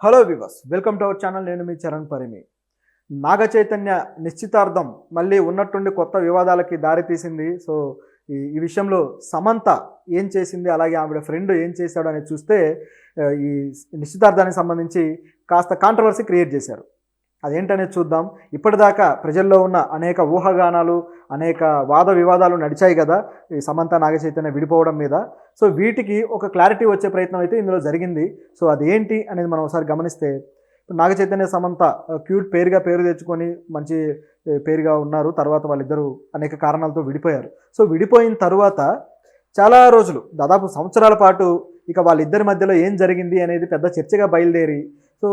Hello viewers, welcome to our channel. నేను మీ చరణ్ పరిమి. నాగ చైతన్య నిశ్చితార్థం మళ్ళీ ఉన్నట్టుండి కొత్త వివాదాలకి దారితీసింది. సో ఈ విషయంలో సమంత ఏం చేసింది, అలాగే ఆవిడ ఫ్రెండ్ ఏం చేశాడు అనేది చూస్తే ఈ నిశ్చితార్థానికి సంబంధించి కాస్త కాంట్రవర్సీ క్రియేట్ చేశారు. అదేంటనేది చూద్దాం. ఇప్పటిదాకా ప్రజల్లో ఉన్న అనేక ఊహాగానాలు, అనేక వాద వివాదాలు నడిచాయి కదా ఈ సమంత నాగ చైతన్య విడిపోవడం మీద. సో వీటికి ఒక క్లారిటీ వచ్చే ప్రయత్నం అయితే ఇందులో జరిగింది. సో అది ఏంటి అనేది మనం ఒకసారి గమనిస్తే, నాగ చైతన్య సమంత క్యూట్ పేరు తెచ్చుకొని మంచి పేరుగా ఉన్నారు. తర్వాత వాళ్ళిద్దరూ అనేక కారణాలతో విడిపోయారు. సో విడిపోయిన తర్వాత చాలా రోజులు, దాదాపు సంవత్సరాల పాటు ఇక వాళ్ళిద్దరి మధ్యలో ఏం జరిగింది అనేది పెద్ద చర్చగా బయలుదేరి, సో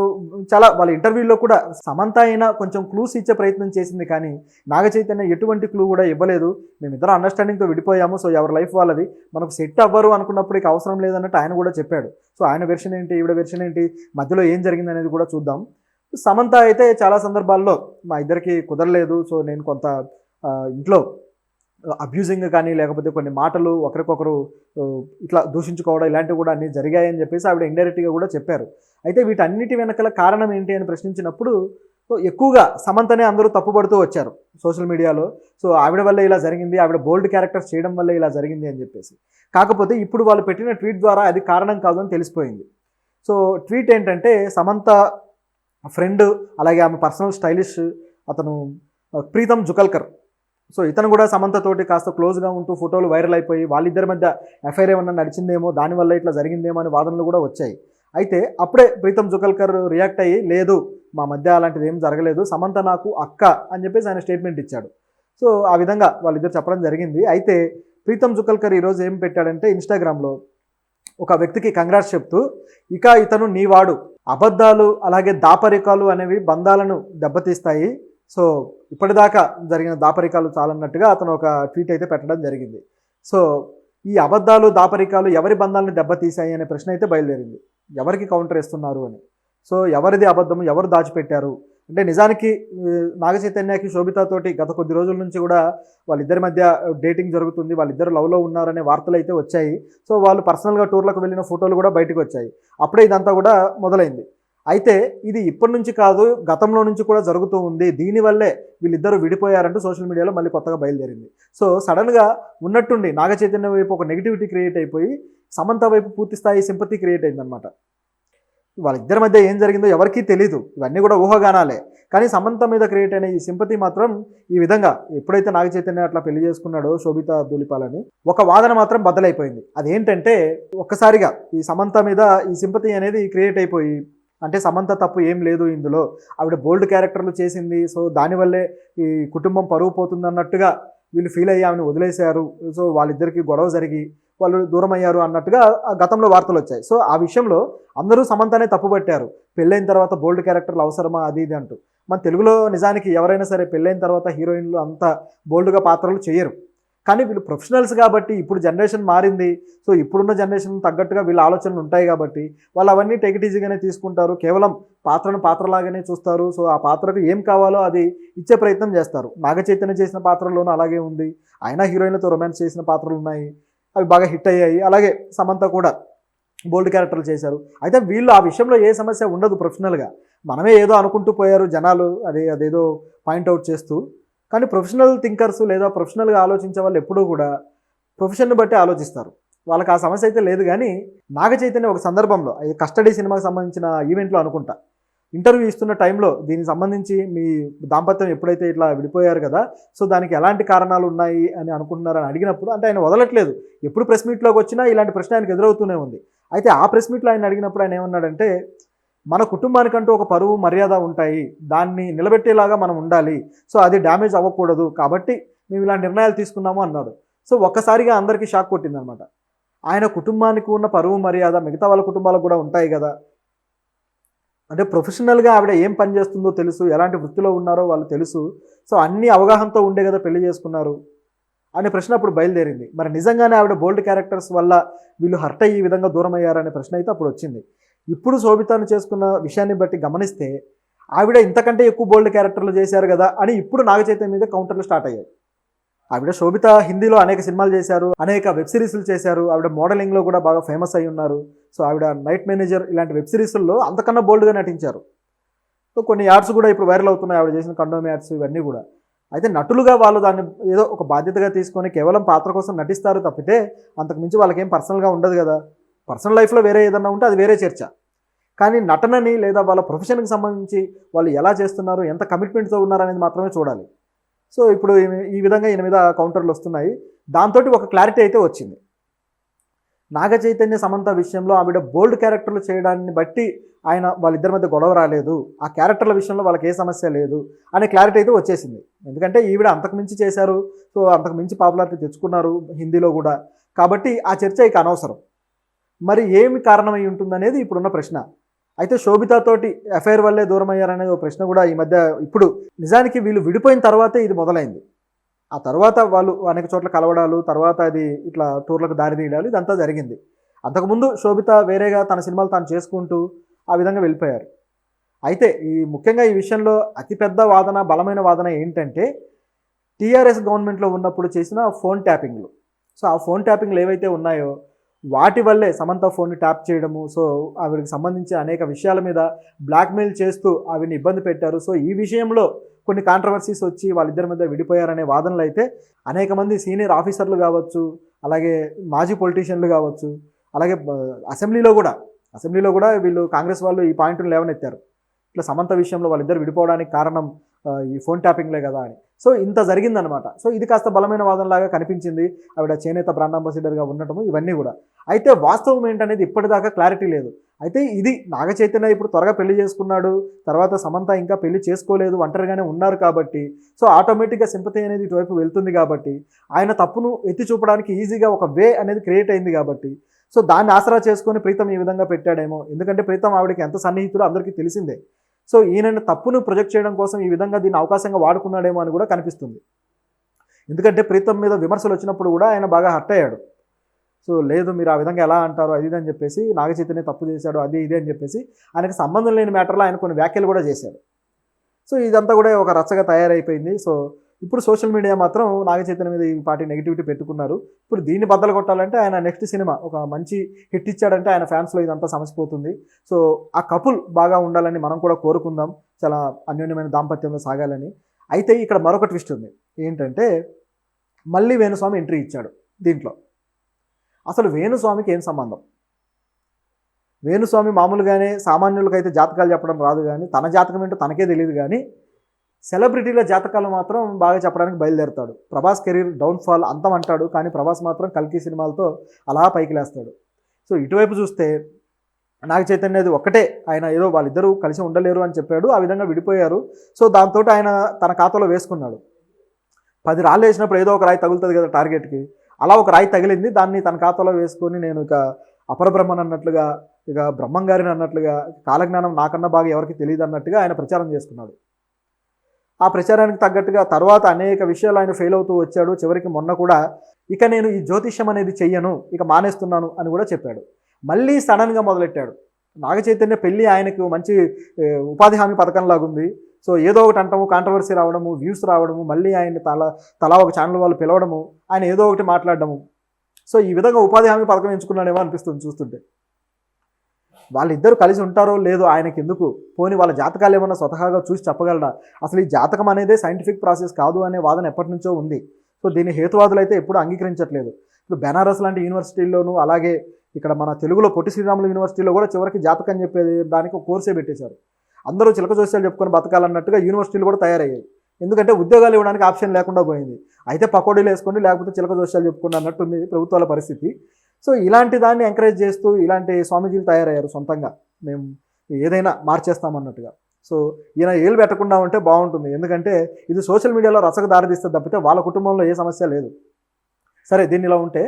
చాలా వాళ్ళ ఇంటర్వ్యూలో కూడా సమంత అయినా కొంచెం క్లూస్ ఇచ్చే ప్రయత్నం చేసింది, కానీ నాగ చైతన్య ఎటువంటి క్లూ కూడా ఇవ్వలేదు. మేమిద్దరం అండర్స్టాండింగ్తో విడిపోయాము, సో ఎవరి లైఫ్ వాళ్ళది, మనకు సెట్ అవ్వరు అనుకున్నప్పుడు ఇక అవసరం లేదన్నట్టు ఆయన కూడా చెప్పాడు. సో ఆయన వెర్షన్ ఏంటి, ఈవిడ వెర్షన్ ఏంటి, మధ్యలో ఏం జరిగింది అనేది కూడా చూద్దాం. సమంత అయితే చాలా సందర్భాల్లో మా ఇద్దరికి కుదరలేదు, సో నేను కొంత ఇంట్లో అబ్యూజింగ్ కానీ లేకపోతే కొన్ని మాటలు ఒకరికొకరు ఇట్లా దూషించుకోవడం ఇలాంటివి కూడా అన్నీ జరిగాయని చెప్పేసి ఆవిడ ఇండైరెక్ట్గా కూడా చెప్పారు. అయితే వీటన్నిటి వెనకాల కారణం ఏంటి అని ప్రశ్నించినప్పుడు ఎక్కువగా సమంతనే అందరూ తప్పుపడుతూ వచ్చారు సోషల్ మీడియాలో. సో ఆవిడ వల్ల ఇలా జరిగింది, ఆవిడ బోల్డ్ క్యారెక్టర్స్ చేయడం వల్ల ఇలా జరిగింది అని చెప్పేసి. కాకపోతే ఇప్పుడు వాళ్ళు పెట్టిన ట్వీట్ ద్వారా అది కారణం కాదు అని తెలిసిపోయింది. సో ట్వీట్ ఏంటంటే, సమంత ఫ్రెండ్ అలాగే ఆమె పర్సనల్ స్టైలిష్ అతను ప్రీతం జుకల్కర్, సో ఇతను కూడా సమంతతోటి కాస్త క్లోజ్గా ఉంటూ ఫోటోలు వైరల్ అయిపోయి వాళ్ళిద్దరి మధ్య ఎఫ్ఐఆర్ ఏమన్నా నడిచిందేమో, దానివల్ల ఇట్లా జరిగిందేమో అనే వాదనలు కూడా వచ్చాయి. అయితే అప్పుడే ప్రీతం జుకల్కర్ రియాక్ట్ అయ్యి, లేదు మా మధ్య అలాంటిది ఏం జరగలేదు, సమంత నాకు అక్క అని చెప్పేసి ఆయన స్టేట్మెంట్ ఇచ్చాడు. సో ఆ విధంగా వాళ్ళిద్దరు చెప్పడం జరిగింది. అయితే ప్రీతం జుకల్కర్ ఈరోజు ఏం పెట్టాడంటే, ఇన్స్టాగ్రామ్లో ఒక వ్యక్తికి కంగ్రాట్స్ చెప్తూ, ఇక ఇతను నీవాడు, అబద్ధాలు అలాగే దాపరికాలు అనేవి బంధాలను దెబ్బతీస్తాయి, సో ఇప్పటిదాకా జరిగిన దాపరికాలు చాలన్నట్టుగా అతను ఒక ట్వీట్ అయితే పెట్టడం జరిగింది. సో ఈ అబద్ధాలు దాపరికాలు ఎవరి బంధాలను దెబ్బతీశాయి అనే ప్రశ్న అయితే బయలుదేరింది. ఎవరికి కౌంటర్ ఇస్తున్నారు అని. సో ఎవరిది అబద్ధము, ఎవరు దాచిపెట్టారు అంటే, నిజానికి నాగ చైతన్యకి శోభితతోటి గత కొద్ది రోజుల నుంచి కూడా వాళ్ళిద్దరి మధ్య డేటింగ్ జరుగుతుంది, వాళ్ళిద్దరు లవ్లో ఉన్నారనే వార్తలు అయితే వచ్చాయి. సో వాళ్ళు పర్సనల్గా టూర్లకు వెళ్ళిన ఫోటోలు కూడా బయటకు వచ్చాయి. అప్పుడే ఇదంతా కూడా మొదలైంది. అయితే ఇది ఇప్పటి నుంచి కాదు, గతంలో నుంచి కూడా జరుగుతూ ఉంది. దీనివల్లే వీళ్ళిద్దరూ విడిపోయారంటూ సోషల్ మీడియాలో మళ్ళీ కొత్తగా బయలుదేరింది. సో సడన్గా ఉన్నట్టుండి నాగ చైతన్య వైపు ఒక నెగిటివిటీ క్రియేట్ అయిపోయి సమంత వైపు పూర్తి స్థాయి సింపతి క్రియేట్ అయిందనమాట. వాళ్ళిద్దరి మధ్య ఏం జరిగిందో ఎవరికీ తెలీదు, ఇవన్నీ కూడా ఊహాగానాలే. కానీ సమంత మీద క్రియేట్ అయిన ఈ సింపతి మాత్రం ఈ విధంగా, ఎప్పుడైతే నాగ చైతన్య అట్లా పెళ్లి చేసుకున్నాడో శోభిత ధూళిపాలని, ఒక వాదన మాత్రం బద్దలైపోయింది. అదేంటంటే, ఒక్కసారిగా ఈ సమంత మీద ఈ సింపతి అనేది క్రియేట్ అయిపోయి, అంటే సమంత తప్పు ఏం లేదు ఇందులో, ఆవిడ బోల్డ్ క్యారెక్టర్లు చేసింది, సో దానివల్లే ఈ కుటుంబం పరువు పోతుంది అన్నట్టుగా వీళ్ళు ఫీల్ అయ్యి ఆమెను వదిలేశారు. సో వాళ్ళిద్దరికీ గొడవ జరిగి వాళ్ళు దూరం అయ్యారు అన్నట్టుగా గతంలో వార్తలు వచ్చాయి. సో ఆ విషయంలో అందరూ సమంతనే తప్పుపట్టారు, పెళ్ళైన తర్వాత బోల్డ్ క్యారెక్టర్లు అవసరమా అది ఇది అంటూ. మన తెలుగులో నిజానికి ఎవరైనా సరే పెళ్ళైన తర్వాత హీరోయిన్లు అంత బోల్డ్గా పాత్రలు చేయరు. కానీ వీళ్ళు ప్రొఫెషనల్స్ కాబట్టి, ఇప్పుడు జనరేషన్ మారింది, సో ఇప్పుడున్న జనరేషన్ తగ్గట్టుగా వీళ్ళ ఆలోచనలు ఉంటాయి కాబట్టి వాళ్ళు అవన్నీ టేక్ ఇట్ ఈజీగానే తీసుకుంటారు. కేవలం పాత్రను పాత్రలాగానే చూస్తారు. సో ఆ పాత్రకు ఏం కావాలో అది ఇచ్చే ప్రయత్నం చేస్తారు. నాగ చైతన్య చేసిన పాత్రల్లోనూ అలాగే ఉంది. ఆయన హీరోయిన్లతో రొమాన్స్ చేసిన పాత్రలు ఉన్నాయి, అవి బాగా హిట్ అయ్యాయి. అలాగే సమంత కూడా బోల్డ్ క్యారెక్టర్లు చేశారు. అయితే వీళ్ళు ఆ విషయంలో ఏ సమస్య ఉండదు ప్రొఫెషనల్గా. మనమే ఏదో అనుకుంటూ పోయారు జనాలు, అదేదో పాయింట్అవుట్ చేస్తూ. కానీ ప్రొఫెషనల్ థింకర్స్ లేదా ప్రొఫెషనల్గా ఆలోచించే వాళ్ళు ఎప్పుడూ కూడా ప్రొఫెషన్ని బట్టి ఆలోచిస్తారు. వాళ్ళకి ఆ సమస్య అయితే లేదు. కానీ నాగ చైతన్య ఒక సందర్భంలో, అది కస్టడీ సినిమాకి సంబంధించిన ఈవెంట్లో అనుకుంటా, ఇంటర్వ్యూ ఇస్తున్న టైంలో దీనికి సంబంధించి మీ దాంపత్యం ఎప్పుడైతే ఇట్లా విడిపోయారు కదా, సో దానికి ఎలాంటి కారణాలు ఉన్నాయి అని అనుకుంటున్నారని అడిగినప్పుడు, అంటే ఆయన వదలట్లేదు, ఎప్పుడు ప్రెస్ మీట్లోకి వచ్చినా ఇలాంటి ప్రశ్న ఆయనకు ఎదురవుతూనే ఉంది. అయితే ఆ ప్రెస్ మీట్లో ఆయన అడిగినప్పుడు ఆయన ఏమన్నాడంటే, మన కుటుంబానికంటూ ఒక పరువు మర్యాద ఉంటాయి, దాన్ని నిలబెట్టేలాగా మనం ఉండాలి, సో అది డ్యామేజ్ అవ్వకూడదు, కాబట్టి మేము ఇలాంటి నిర్ణయాలు తీసుకున్నాము అన్నాడు. సో ఒక్కసారిగా అందరికీ షాక్ కొట్టిందనమాట. ఆయన కుటుంబానికి ఉన్న పరువు మర్యాద మిగతా వాళ్ళ కుటుంబాలకు కూడా ఉంటాయి కదా, అంటే ప్రొఫెషనల్గా ఆవిడ ఏం పని చేస్తుందో తెలుసు, ఎలాంటి వృత్తిలో ఉన్నారో వాళ్ళు తెలుసు, సో అన్ని అవగాహనతో ఉండే కదా పెళ్లి చేసుకున్నారు అనే ప్రశ్న అప్పుడు బయలుదేరింది. మరి నిజంగానే ఆవిడ బోల్డ్ క్యారెక్టర్స్ వల్ల వీళ్ళు హర్ట్ అయ్యి ఈ విధంగా దూరం అయ్యారనే ప్రశ్న అయితే అప్పుడు వచ్చింది. ఇప్పుడు శోభితాను చేసుకున్న విషయాన్ని బట్టి గమనిస్తే, ఆవిడ ఇంతకంటే ఎక్కువ బోల్డ్ క్యారెక్టర్లు చేశారు కదా అని ఇప్పుడు నాగ చైతన్య మీద కౌంటర్లు స్టార్ట్ అయ్యాయి. ఆవిడ శోభిత హిందీలో అనేక సినిమాలు చేశారు, అనేక వెబ్ సిరీస్లు చేశారు. ఆవిడ మోడలింగ్లో కూడా బాగా ఫేమస్ అయి ఉన్నారు. సో ఆవిడ నైట్ మేనేజర్ ఇలాంటి వెబ్ సిరీస్ల్లో అంతకన్నా బోల్డ్గా నటించారు. సో కొన్ని యాడ్స్ కూడా ఇప్పుడు వైరల్ అవుతున్నాయి, ఆవిడ చేసిన కండోమ్ యాడ్స్ ఇవన్నీ కూడా. అయితే నటులుగా వాళ్ళు దాన్ని ఏదో ఒక బాధ్యతగా తీసుకొని కేవలం పాత్ర కోసం నటిస్తారు తప్పితే అంతకు మించి వాళ్ళకేం పర్సనల్గా ఉండదు కదా. పర్సనల్ లైఫ్లో వేరే ఏదన్నా ఉంటే అది వేరే చర్చ. కానీ నటనని లేదా వాళ్ళ ప్రొఫెషన్కి సంబంధించి వాళ్ళు ఎలా చేస్తున్నారు, ఎంత కమిట్మెంట్తో ఉన్నారనేది మాత్రమే చూడాలి. సో ఇప్పుడు ఈ విధంగా ఈయన మీద కౌంటర్లు వస్తున్నాయి. దాంతో ఒక క్లారిటీ అయితే వచ్చింది. నాగ చైతన్య సమంత విషయంలో ఆవిడ బోల్డ్ క్యారెక్టర్లు చేయడాన్ని బట్టి వాళ్ళిద్దరి మధ్య గొడవ రాలేదు, ఆ క్యారెక్టర్ల విషయంలో వాళ్ళకి ఏ సమస్య లేదు అనే క్లారిటీ అయితే వచ్చేసింది. ఎందుకంటే ఈవిడ అంతకుమించి చేశారు, సో అంతకుమించి పాపులారిటీ తెచ్చుకున్నారు హిందీలో కూడా. కాబట్టి ఆ చర్చ ఇక అనవసరం. మరి ఏమి కారణమై ఉంటుందనేది ఇప్పుడున్న ప్రశ్న. అయితే శోభితతోటి అఫైర్ వల్లే దూరం అయ్యారనేది ఒక ప్రశ్న కూడా ఈ మధ్య. ఇప్పుడు నిజానికి వీళ్ళు విడిపోయిన తర్వాతే ఇది మొదలైంది. ఆ తర్వాత వాళ్ళు అనేక చోట్ల కలవడాలు, తర్వాత అది ఇట్లా టూర్లకు దారి తీయడాలు ఇదంతా జరిగింది. అంతకుముందు శోభిత వేరేగా తన సినిమాలు తాను చేసుకుంటూ ఆ విధంగా వెళ్ళిపోయారు. అయితే ముఖ్యంగా ఈ విషయంలో అతిపెద్ద వాదన, బలమైన వాదన ఏంటంటే టీఆర్ఎస్ గవర్నమెంట్లో ఉన్నప్పుడు చేసిన ఫోన్ ట్యాపింగ్లు. సో ఆ ఫోన్ ట్యాపింగ్లు ఏవైతే ఉన్నాయో వాటి వల్లే సమంత ఫోన్ని ట్యాప్ చేయడము, సో ఆవిడకి సంబంధించి అనేక విషయాల మీద బ్లాక్మెయిల్ చేస్తూ ఆవిడని ఇబ్బంది పెట్టారు. సో ఈ విషయంలో కొన్ని కాంట్రవర్సీస్ వచ్చి వాళ్ళిద్దరి మధ్య విడిపోయారనే వాదనలు అయితే అనేక మంది సీనియర్ ఆఫీసర్లు కావచ్చు, అలాగే మాజీ పొలిటీషియన్లు కావచ్చు, అలాగే అసెంబ్లీలో కూడా వీళ్ళు కాంగ్రెస్ వాళ్ళు ఈ పాయింట్ను లేవనెత్తారు. ఇట్లా సమంత విషయంలో వాళ్ళిద్దరు విడిపోవడానికి కారణం ఈ ఫోన్ ట్యాపింగ్లే కదా అని. సో ఇంత జరిగిందనమాట. సో ఇది కాస్త బలమైన వాదనలాగా కనిపించింది, ఆవిడ చేనేత బ్రాండ్ అంబాసిడర్గా ఉండటము ఇవన్నీ కూడా. అయితే వాస్తవం ఏంటనేది ఇప్పటిదాకా క్లారిటీ లేదు. అయితే ఇది నాగ చైతన్య ఇప్పుడు త్వరగా పెళ్లి చేసుకున్నాడు, తర్వాత సమంత ఇంకా పెళ్లి చేసుకోలేదు, ఒంటరిగానే ఉన్నారు కాబట్టి సో ఆటోమేటిక్గా సింపతి అనేది ఇటువైపు వెళ్తుంది కాబట్టి ఆయన తప్పును ఎత్తి చూపడానికి ఈజీగా ఒక వే అనేది క్రియేట్ అయింది కాబట్టి సో దాన్ని ఆసరా చేసుకొని ప్రీతం ఈ విధంగా పెట్టాడేమో. ఎందుకంటే ప్రీతం ఆవిడకి ఎంత సన్నిహితుడో అందరికీ తెలిసిందే. సో ఈయన తప్పును ప్రొజెక్ట్ చేయడం కోసం ఈ విధంగా దీన్ని అవకాశంగా వాడుకున్నాడేమో అని కూడా కనిపిస్తుంది. ఎందుకంటే ప్రీతం మీద విమర్శలు వచ్చినప్పుడు కూడా ఆయన బాగా హర్ట్ అయ్యాడు. సో లేదు మీరు ఆ విధంగా ఎలా అంటారు అది ఇది అని చెప్పేసి, నాగ చైతన్య తప్పు చేశాడు అది ఇది అని చెప్పేసి ఆయనకు సంబంధం లేని మ్యాటర్లో ఆయన కొన్ని వ్యాఖ్యలు కూడా చేశాడు. సో ఇదంతా కూడా ఒక రచ్చగా తయారైపోయింది. సో ఇప్పుడు సోషల్ మీడియా మాత్రం నాగ చైతన్య మీద ఈ పార్టీ నెగిటివిటీ పెట్టుకున్నారు. ఇప్పుడు దీన్ని బద్దలు కొట్టాలంటే ఆయన నెక్స్ట్ సినిమా ఒక మంచి హిట్ ఇచ్చాడంటే ఆయన ఫ్యాన్స్లో ఇదంతా సమసిపోతుంది. సో ఆ కపుల్ బాగా ఉండాలని మనం కూడా కోరుకుందాం, చాలా అన్యోన్యమైన దాంపత్యంలో సాగాలని. అయితే ఇక్కడ మరొక ట్విస్ట్ ఉంది. ఏంటంటే మళ్ళీ వేణుస్వామి ఎంట్రీ ఇచ్చాడు దీంట్లో. అసలు వేణుస్వామికి ఏం సంబంధం? వేణుస్వామి మామూలుగానే సామాన్యులకైతే జాతకాలు చెప్పడం రాదు, కానీ తన జాతకం ఏంటో తనకే తెలియదు. కానీ సెలబ్రిటీల జాతకాలు మాత్రం బాగా చెప్పడానికి బయలుదేరుతాడు. ప్రభాస్ కెరీర్ డౌన్ఫాల్ అంతం అంటాడు, కానీ ప్రభాస్ మాత్రం కల్కి సినిమాలతో అలా పైకి లేస్తాడు. సో ఇటువైపు చూస్తే నాగ చైతన్యది ఒక్కటే, ఆయన ఏదో వాళ్ళిద్దరూ కలిసి ఉండలేరు అని చెప్పాడు, ఆ విధంగా విడిపోయారు. సో దాంతో ఆయన తన ఖాతాలో వేసుకున్నాడు. 10 రాళ్ళు వేసినప్పుడు ఏదో ఒక రాయి తగులుతుంది కదా టార్గెట్కి, అలా ఒక రాయి తగిలింది, దాన్ని తన ఖాతాలో వేసుకొని నేను ఇక అపరబ్రహ్మన్ అన్నట్లుగా, ఇక బ్రహ్మంగారిని అన్నట్లుగా, కాలజ్ఞానం నాకన్నా బాగా ఎవరికి తెలియదు అన్నట్టుగా ఆయన ప్రచారం చేసుకున్నాడు. ఆ ప్రచారానికి తగ్గట్టుగా తర్వాత అనేక విషయాలు ఆయన ఫెయిల్ అవుతూ వచ్చాడు. చివరికి మొన్న కూడా ఇక నేను ఈ జ్యోతిష్యం అనేది చెయ్యను, ఇక మానేస్తున్నాను అని కూడా చెప్పాడు. మళ్ళీ సడన్గా మొదలెట్టాడు. నాగ చైతన్య పెళ్ళి ఆయనకు మంచి ఉపాధి హామీ పథకం లాగుంది. సో ఏదో ఒకటి అంటాము, కాంట్రవర్సీ రావడము, వ్యూస్ రావడము, మళ్ళీ ఆయన తలా ఒక ఛానల్ వాళ్ళు పిలవడము, ఆయన ఏదో ఒకటి మాట్లాడడము. సో ఈ విధంగా ఉపాధి హామీ పథకం ఎంచుకున్నాడేమో అనిపిస్తుంది చూస్తుంటే. వాళ్ళిద్దరూ కలిసి ఉంటారో లేదో ఆయనకి ఎందుకు, పోనీ వాళ్ళ జాతకాలు ఏమన్నా స్వతహాగా చూసి చెప్పగలరా? అసలు ఈ జాతకం అనేదే సైంటిఫిక్ ప్రాసెస్ కాదు అనే వాదన ఎప్పటి నుంచో ఉంది. సో దీని హేతువాదులు అయితే ఎప్పుడు అంగీకరించట్లేదు. ఇప్పుడు బెనారస్ లాంటి యూనివర్సిటీల్లోనూ, అలాగే ఇక్కడ మన తెలుగులో పొట్టి శ్రీరాములు యూనివర్సిటీలో కూడా చివరికి జాతకం చెప్పేది దానికి ఒక కోర్సే పెట్టేశారు. అందరూ చిలక జోస్యాలు చెప్పుకొని బతకాలన్నట్టుగా యూనివర్సిటీలు కూడా తయారయ్యాయి. ఎందుకంటే ఉద్యోగాలు ఇవ్వడానికి ఆప్షన్ లేకుండా పోయింది. అయితే పకోడీలు వేసుకోండి, లేకపోతే చిలక జోస్యాలు చెప్పుకోండి అన్నట్టుంది ప్రభుత్వాల పరిస్థితి. సో ఇలాంటి దాన్ని ఎంకరేజ్ చేస్తూ ఇలాంటి స్వామీజీలు తయారయ్యారు సొంతంగా, మేము ఏదైనా మార్చేస్తామన్నట్టుగా. సో ఈయన ఏలు పెట్టకుండా ఉంటే బాగుంటుంది. ఎందుకంటే ఇది సోషల్ మీడియాలో రసకు దారితీస్తే తప్పితే వాళ్ళ కుటుంబంలో ఏ సమస్య లేదు. సరే దీన్ని ఇలా ఉంటే,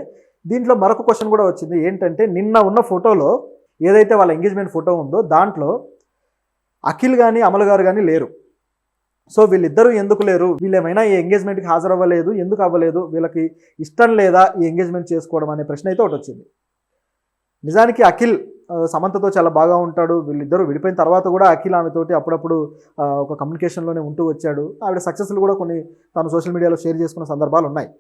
దీంట్లో మరొక క్వశ్చన్ కూడా వచ్చింది. ఏంటంటే నిన్న ఉన్న ఫోటోలో ఏదైతే వాళ్ళ ఎంగేజ్మెంట్ ఫోటో ఉందో దాంట్లో అఖిల్ కానీ అమల్ గారు కానీ లేరు. సో వీళ్ళిద్దరూ ఎందుకు లేరు, వీళ్ళేమైనా ఈ ఎంగేజ్మెంట్కి హాజరవ్వలేదు, ఎందుకు అవ్వలేదు, వీళ్ళకి ఇష్టం లేదా ఈ ఎంగేజ్మెంట్ చేసుకోవడం అనే ప్రశ్న అయితే ఒకటి వచ్చింది. నిజానికి అఖిల్ సమంతతో చాలా బాగా ఉంటాడు. వీళ్ళిద్దరూ విడిపోయిన తర్వాత కూడా అఖిల్ ఆమెతోటి అప్పుడప్పుడు ఒక కమ్యూనికేషన్లోనే ఉంటూ వచ్చాడు. ఆవిడ సక్సెస్లు కూడా కొన్ని తాను సోషల్ మీడియాలో షేర్ చేసుకున్న సందర్భాలు ఉన్నాయి.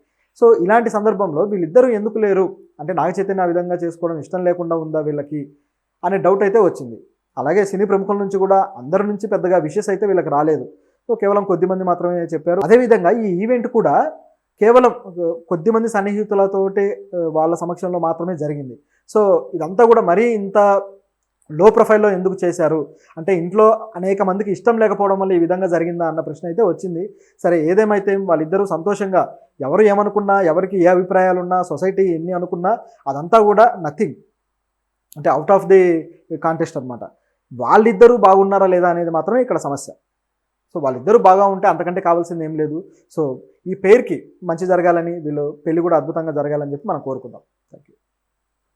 సో ఇలాంటి సందర్భంలో వీళ్ళిద్దరూ ఎందుకు లేరు అంటే నాగ చైతన్య ఆ విధంగా చేసుకోవడం ఇష్టం లేకుండా ఉందా వీళ్ళకి అనే డౌట్ అయితే వచ్చింది. అలాగే సినీ ప్రముఖుల నుంచి కూడా అందరి నుంచి పెద్దగా విషెస్ అయితే వీళ్ళకి రాలేదు. సో కేవలం కొద్దిమంది మాత్రమే చెప్పారు. అదేవిధంగా ఈ ఈవెంట్ కూడా కేవలం కొద్దిమంది సన్నిహితులతోటి వాళ్ళ సమక్షంలో మాత్రమే జరిగింది. సో ఇదంతా కూడా మరీ ఇంత లో ప్రొఫైల్లో ఎందుకు చేశారు అంటే ఇంట్లో అనేక మందికి ఇష్టం లేకపోవడం వల్ల ఈ విధంగా జరిగిందా అన్న ప్రశ్న అయితే వచ్చింది. సరే ఏదేమైతే వాళ్ళిద్దరూ సంతోషంగా ఎవరు ఏమనుకున్నా ఎవరికి ఏ అభిప్రాయాలున్నా సొసైటీ ఎన్ని అనుకున్నా అదంతా కూడా నథింగ్ అంటే అవుట్ ఆఫ్ ది కాంటెస్ట్ అనమాట. వాళ్ళిద్దరూ బాగున్నారా లేదా అనేది మాత్రమే ఇక్కడ సమస్య. సో వాళ్ళిద్దరూ బాగా ఉంటే అంతకంటే కావాల్సింది ఏం లేదు. సో ఈ పేరుకి మంచి జరగాలని వీళ్ళు పెళ్లి కూడా అద్భుతంగా జరగాలని చెప్పి మనం కోరుకుందాం. Thank you.